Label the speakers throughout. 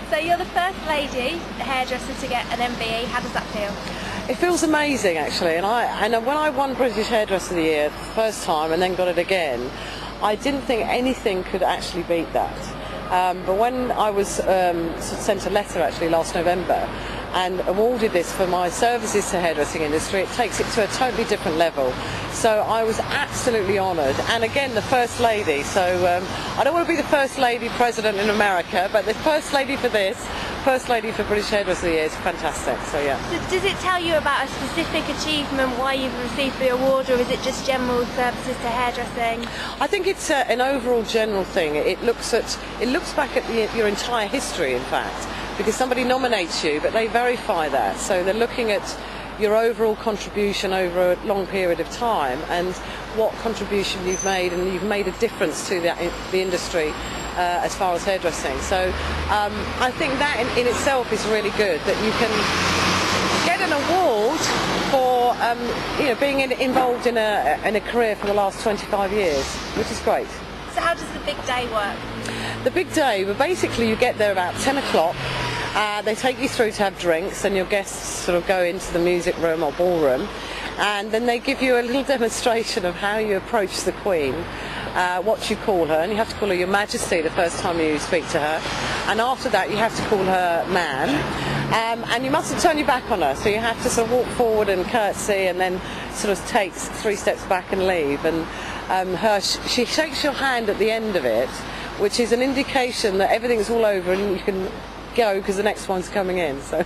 Speaker 1: So you're the first lady hairdresser to get an MBE. How does that feel?
Speaker 2: It feels amazing, actually, and when I won British Hairdresser of the Year the first time and then got it again, I didn't think anything could actually beat that. But when I was sent a letter actually last November and awarded this for my services to the hairdressing industry, it takes it to a totally different level. So I was absolutely honoured, and again the First Lady, so I don't want to be the First Lady President in America, but the First Lady for this, First Lady for British Hairdresser of the Year is fantastic, so yeah.
Speaker 1: Does it tell you about a specific achievement, why you've received the award, or is it just general services to hairdressing?
Speaker 2: I think it's an overall general thing. It looks back at your entire history, in fact, because somebody nominates you, but they verify that. So they're looking at your overall contribution over a long period of time and what contribution you've made, and you've made a difference to the industry as far as hairdressing. So I think that in itself is really good, that you can get an award for being involved in a career for the last 25 years, which is great.
Speaker 1: So how does the big day work?
Speaker 2: The big day, well, basically you get there about 10 o'clock. They take you through to have drinks, and your guests sort of go into the music room or ballroom, and then they give you a little demonstration of how you approach the Queen, what you call her, and you have to call her Your Majesty the first time you speak to her, and after that you have to call her ma'am, and you mustn't turn your back on her, so you have to sort of walk forward and curtsy and then sort of take 3 steps back and leave, and she shakes your hand at the end of it, which is an indication that everything's all over and you can go because the next one's coming in. So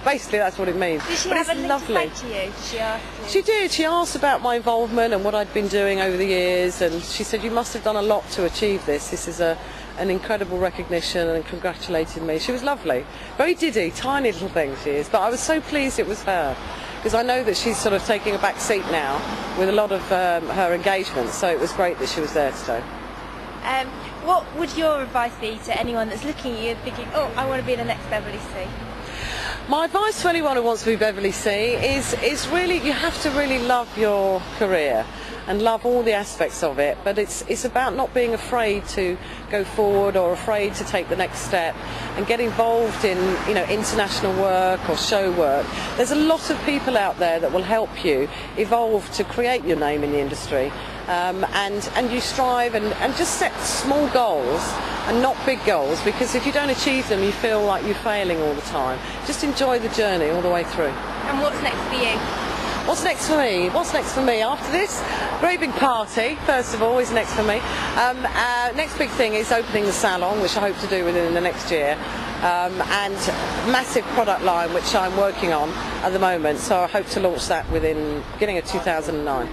Speaker 2: basically that's what it means.
Speaker 1: Did she
Speaker 2: but
Speaker 1: have
Speaker 2: it's
Speaker 1: anything
Speaker 2: lovely.
Speaker 1: to say to you? Did she ask you?
Speaker 2: She did. She asked about my involvement and what I'd been doing over the years, and she said, you must have done a lot to achieve this. This is an incredible recognition, and congratulated me. She was lovely. Very diddy, tiny little thing she is, but I was so pleased it was her, because I know that she's sort of taking a back seat now with a lot of her engagements, so it was great that she was there today.
Speaker 1: What would your advice be to anyone that's looking at you and thinking, oh, I want to be the next Beverly C?
Speaker 2: My advice to anyone who wants to be Beverly C is really, you have to really love your career and love all the aspects of it, but it's about not being afraid to go forward or afraid to take the next step and get involved in international work or show work. There's a lot of people out there that will help you evolve to create your name in the industry, and you strive and just set small goals and not big goals, because if you don't achieve them you feel like you're failing all the time. Just enjoy the journey all the way through.
Speaker 1: And what's next for you?
Speaker 2: What's next for me? What's next for me after this? Great big party, first of all, is next for me. Next big thing is opening the salon, which I hope to do within the next year, and massive product line which I'm working on at the moment, so I hope to launch that within beginning of 2009.